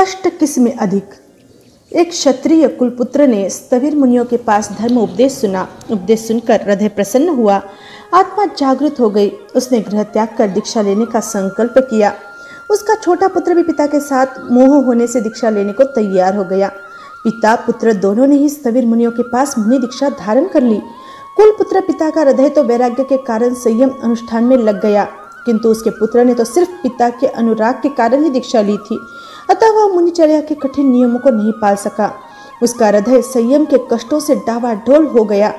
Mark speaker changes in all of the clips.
Speaker 1: कष्ट किस में अधिक। एक क्षत्रिय कुलपुत्र ने स्थविर मुनियों के पास धर्म उपदेश सुना। उपदेश सुनकर हृदय प्रसन्न हुआ, आत्मा जागृत हो गई। उसने गृह त्याग कर दीक्षा लेने का संकल्प किया। उसका छोटा पुत्र भी पिता के साथ मोह होने से दीक्षा लेने को तैयार हो गया। पिता पुत्र दोनों ने ही स्थविर मुनियों के पास मुनि दीक्षा धारण कर ली। कुलपुत्र पिता का हृदय तो वैराग्य के कारण संयम अनुष्ठान में लग गया, किंतु उसके पुत्र ने तो सिर्फ पिता के अनुराग के कारण ही दीक्षा ली थी, अतः वह मुनिचर्या के कठिन नियमों को नहीं पाल सका। उसका हृदय संयम के कष्टों से डावाडोल हो गया।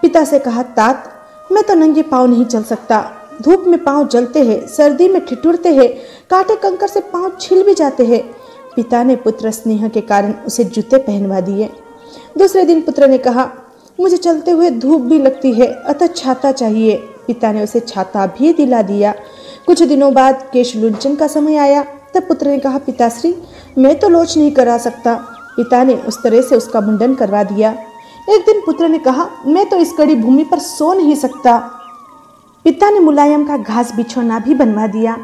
Speaker 1: पिता से कहा, तात, मैं तो नंगे पांव नहीं चल सकता। धूप में पांव जलते हैं, सर्दी में ठिठुरते हैं, कांटे कंकर से पांव छिल भी जाते हैं। पिता ने पुत्र स्नेह के कारण उसे जूते पहनवा दिए। दूसरे दिन पुत्र ने कहा, मुझे चलते हुए धूप भी लगती है, अतः छाता चाहिए। पिता ने उसे छाता भी दिला दिया। कुछ दिनों बाद केश लुंचन का समय आया, तब पुत्र ने कहा, पिताश्री, मैं तो लोच नहीं करा सकता। पिता ने उस तरह से उसका मुंडन करवा दिया। एक दिन पुत्र ने कहा, मैं तो इस कड़ी भूमि पर सो नहीं सकता। पिता ने मुलायम का घास बिछौना भी बनवा दिया।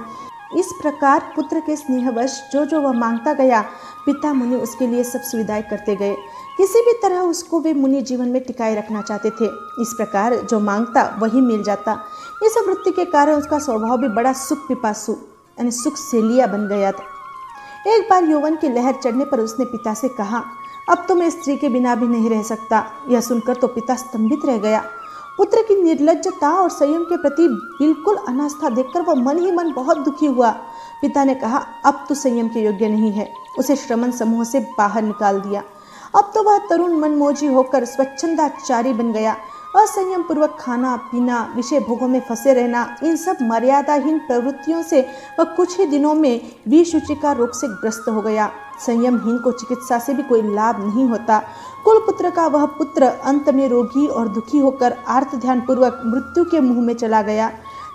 Speaker 1: इस प्रकार पुत्र के स्नेहवश जो वह मांगता गया, पिता मुनि उसके लिए सब सुविधाएं करते गए। किसी भी तरह उसको वे मुनि जीवन में टिकाए रखना चाहते थे। इस प्रकार जो मांगता वही मिल जाता। इस वृत्ति के कारण उसका स्वभाव भी बड़ा सुख पिपासु यानी सुख सेलिया बन गया था। एक बार यौवन की लहर चढ़ने पर उसने पिता से कहा, अब तो मैं स्त्री के बिना भी नहीं रह सकता। यह सुनकर तो पिता स्तंभित रह गया। पुत्र की निर्लज्जता और संयम के प्रति बिल्कुल अनास्था देखकर वह मन ही मन बहुत दुखी हुआ। पिता ने कहा, अब तो संयम के योग्य नहीं है। उसे श्रमण समूह से बाहर निकाल दिया। अब तो वह तरुण मनमोजी होकर स्वच्छंदाचारी बन गया। असंयम पूर्वक खाना पीना, विषय भोगों में फंसे रहना, इन सब मर्यादाहीन प्रवृत्तियों से वह कुछ ही दिनों में विसूचिका रोग से ग्रस्त हो गया। संयमहीन को चिकित्सा से भी कोई लाभ नहीं होता। कुलपुत्र का वह पुत्र अंत में रोगी और दुखी होकर आर्त ध्यान पूर्वक मृत्यु के मुंह में चला गया।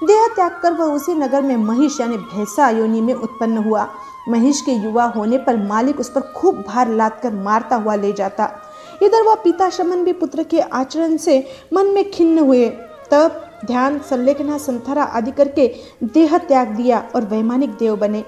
Speaker 1: देह त्याग कर वह उसी नगर में महिष यानी भैंसा योनि में उत्पन्न हुआ। महिष के युवा होने पर मालिक उस पर खूब भार लाद कर मारता हुआ ले जाता। इधर वह पिता शमन भी पुत्र के आचरण से मन में खिन्न हुए। तब ध्यान, संलेखना, संथरा आदि करके देह त्याग दिया और वैमानिक देव बने।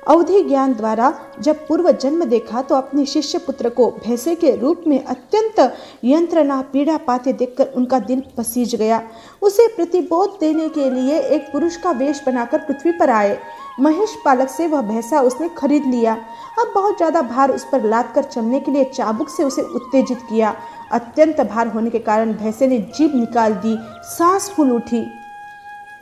Speaker 1: अवधि ज्ञान द्वारा जब पूर्व जन्म देखा तो अपने शिष्य पुत्र को भैंसे के रूप में अत्यंत यंत्रणा पीड़ा पाते देखकर उनका दिल पसीज गया। उसे प्रतिबोध देने के लिए एक पुरुष का वेश बनाकर पृथ्वी पर आए। महेश पालक से वह भैंसा उसने खरीद लिया। अब बहुत ज्यादा भार उस पर लाद कर चलने के लिए चाबुक से उसे उत्तेजित किया। अत्यंत भार होने के कारण भैंसे ने जीभ निकाल दी, सांस फूल उठी।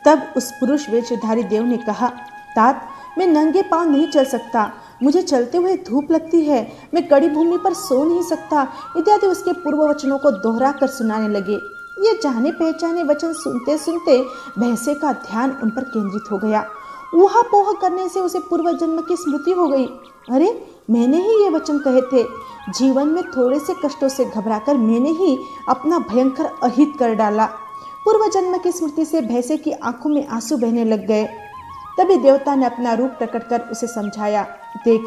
Speaker 1: तब उस पुरुष वेशधारी देव ने कहा, तात, मैं नंगे पांव नहीं चल सकता, मुझे चलते हुए धूप लगती है, मैं कड़ी भूमि पर सो नहीं सकता, इत्यादि उसके पूर्व वचनों को दोहरा कर सुनाने लगे। ये जाने पहचाने वचन सुनते सुनते भैंसे का ध्यान उन पर केंद्रित हो गया। ऊहापोह करने से उसे पूर्व जन्म की स्मृति हो गई। अरे, मैंने ही ये वचन कहे थे। जीवन में थोड़े से कष्टों से घबराकर मैंने ही अपना भयंकर अहित कर डाला। पूर्व जन्म की स्मृति से भैंसे की आंखों में आंसू बहने लग गए। तभी देवता ने अपना रूप प्रकट कर उसे समझाया, देख,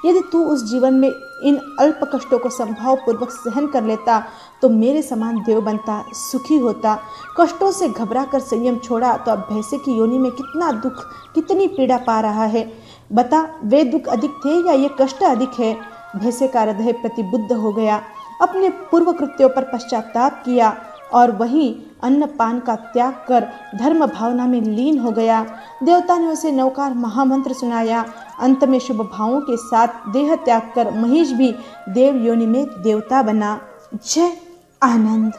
Speaker 1: यदि तू उस जीवन में इन अल्प कष्टों को संभाव पूर्वक सहन कर लेता तो मेरे समान देव बनता, सुखी होता। कष्टों से घबरा कर संयम छोड़ा तो अब भैंसे की योनि में कितना दुख, कितनी पीड़ा पा रहा है। बता, वे दुख अधिक थे या ये कष्ट अधिक है। भैंसे का हृदय प्रतिबुद्ध हो गया, अपने पूर्व कृत्यों पर पश्चाताप किया और वही अन्न पान का त्याग कर धर्म भावना में लीन हो गया। देवता ने उसे नवकार महामंत्र सुनाया। अंत में शुभ भावों के साथ देह त्याग कर महिष भी देव योनि में देवता बना। जय आनंद।